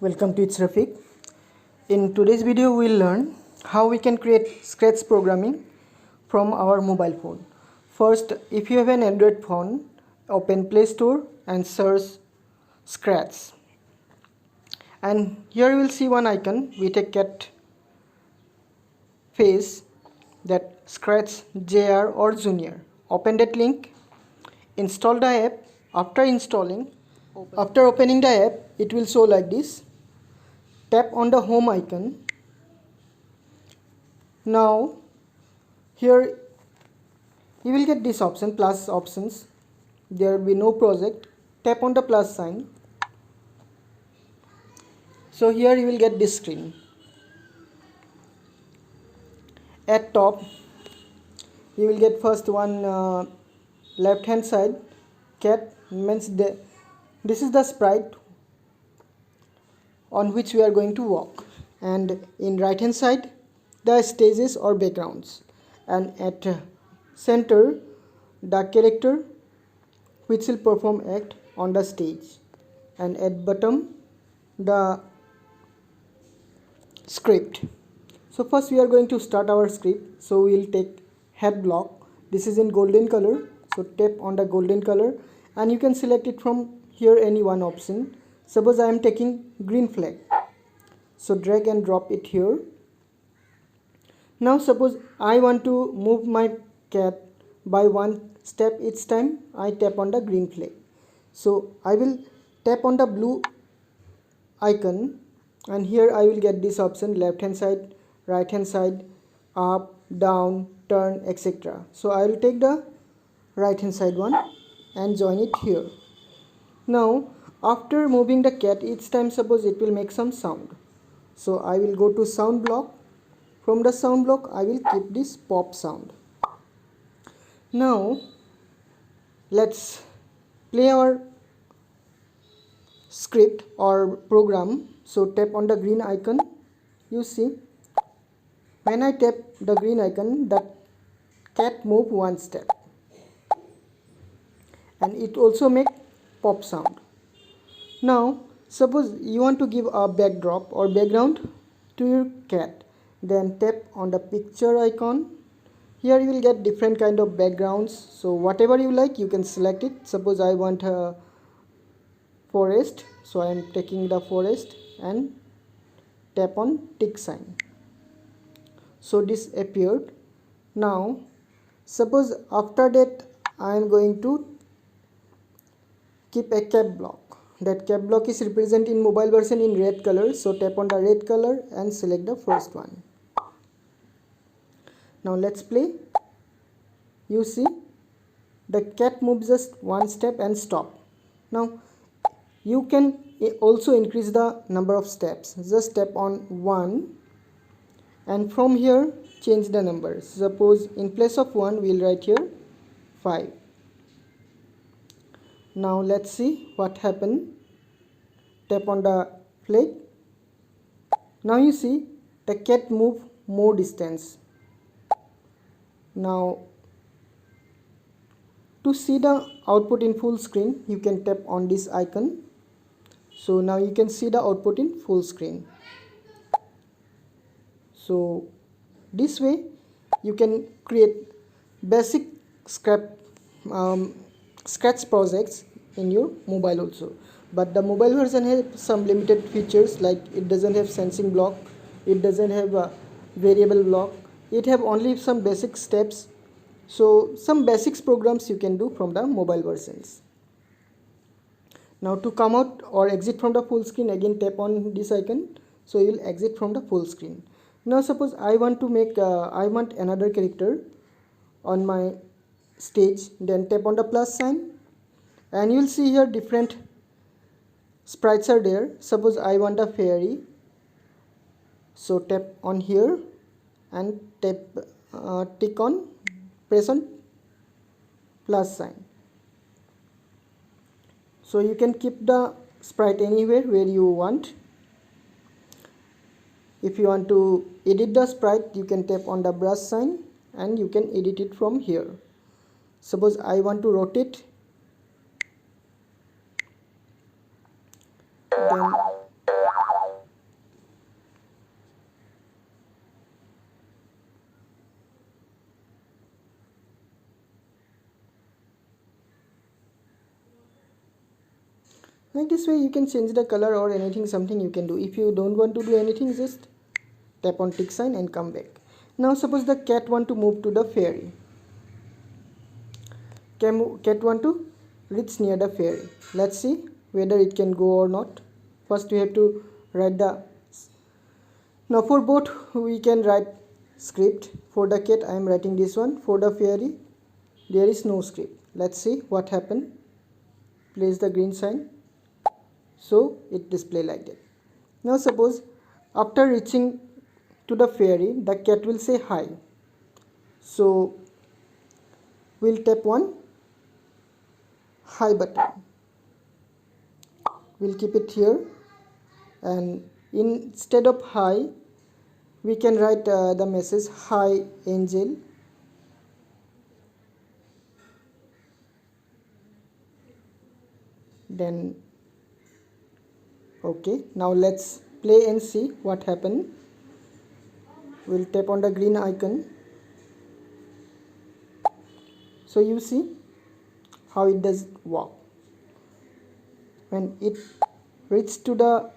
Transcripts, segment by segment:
Welcome to It's Rafiq. In today's video, we'll learn how we can create Scratch programming from our mobile phone. First, if you have an Android phone, open Play Store and search Scratch. And here you will see one icon with a cat face, that Scratch JR or Junior. Open that link, install the app. After opening the app, it will show like this. Tap on the home icon. Now here you will get this option, plus options. There will be no project. Tap on the plus sign. So here you will get this screen. At top you will get first one left hand side cat, means this is the sprite on which we are going to walk, and in right hand side the stages or backgrounds, and at center the character which will perform act on the stage, and at bottom the script. So first we are going to start our script. So we will take head block. This is in golden color, so tap on the golden color and you can select it from here any one option. Suppose I am taking green flag, so drag and drop it here. Now suppose I want to move my cat by one step each time I tap on the green flag. So I will tap on the blue icon and here I will get this option, left hand side, right hand side, up, down, turn, etc. So I will take the right hand side one and join it here. Now after moving the cat each time, suppose it will make some sound, so I will go to sound block. From the sound block I will keep this pop sound. Now let's play our script or program. So tap on the green icon. You see, when I tap the green icon, the cat move one step and it also make pop sound. Now suppose you want to give a backdrop or background to your cat, then tap on the picture icon. Here you will get different kind of backgrounds, so whatever you like you can select it. Suppose I want a forest, so I am taking the forest and tap on tick sign, so this appeared. Now suppose after that I am going to keep a cap block. That cap block is represented in mobile version in red color, so tap on the red color and select the first one. Now let's play. You see, the cat moves just one step and stop. Now you can also increase the number of steps. Just tap on 1 and from here change the numbers. Suppose in place of 1 we will write here 5. Now let's see what happened. Tap on the flag. Now you see the cat move more distance. Now to see the output in full screen you can tap on this icon. So now you can see the output in full screen. So this way you can create basic Scratch projects in your mobile also. But the mobile version has some limited features, like it doesn't have sensing block, it doesn't have a variable block, it have only some basic steps. So some basics programs you can do from the mobile versions. Now to come out or exit from the full screen, again tap on this icon, so you will exit from the full screen. Now suppose I want to make I want another character on my stage, then tap on the plus sign and you will see here different sprites are there. Suppose I want a fairy, so tap on here and press on plus sign. So you can keep the sprite anywhere where you want. If you want to edit the sprite, you can tap on the brush sign and you can edit it from here. Suppose I want to rotate, then Like this way you can change the color or anything, something you can do. If you don't want to do anything, just tap on tick sign and come back. Now suppose the cat want to move to the fairy. Cat want to reach near the fairy. Let's see whether it can go or not. First we have to write the, now for both we can write script. For the cat I am writing this one. For the fairy there is no script. Let's see what happened. Place the green sign, so it display like that. Now suppose after reaching to the fairy, the cat will say hi. So we'll tap one hi button. We'll keep it here, and instead of hi we can write the message hi angel. Then okay, now let's play and see what happened. We'll tap on the green icon. So you see how it does work. When it reaches to the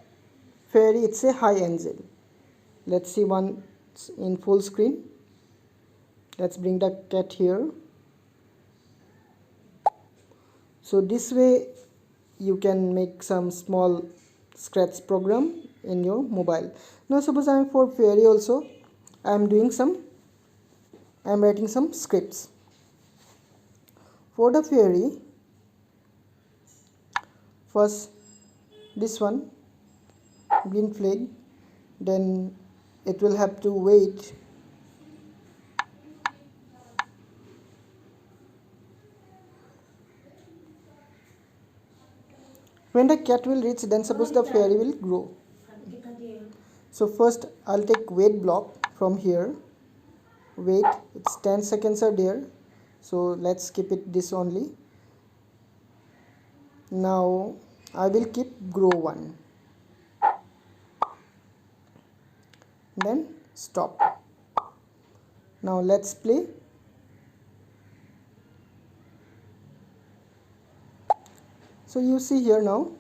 fairy, it say hi angel. Let's see once in full screen. Let's bring the cat here. So this way you can make some small scratch program in your mobile. Now suppose I am for fairy also, I am writing some scripts. For the fairy, first this one green flag, then it will have to wait when the cat will reach, then suppose the fairy will grow. So first I'll take wait block from here. Wait, it's 10 seconds are there, so let's keep it this only. Now I will keep grow 1, then stop. Now let's play. So you see here now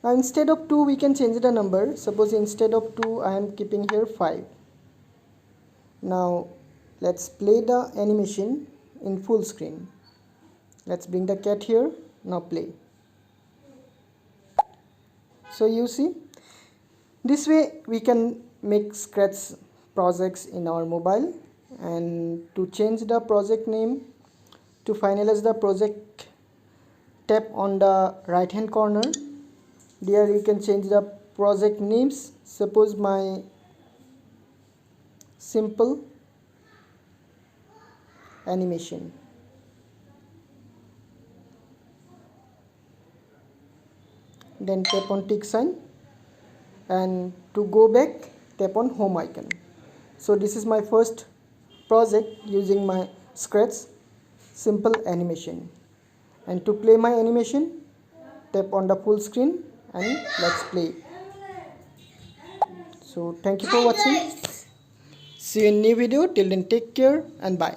instead of 2 we can change the number. Suppose instead of 2 I am keeping here 5. Now let's play the animation in full screen. Let's bring the cat here. Now play. So you see, this way we can make scratch projects in our mobile. And to change the project name, to finalize the project, tap on the right hand corner. There you can change the project names. Suppose my simple animation. Then tap on tick sign, and to go back tap on home icon. So this is my first project using my Scratch simple animation. And to play my animation, tap on the full screen and let's play. So thank you for watching. See you in new video. Till then, take care and bye.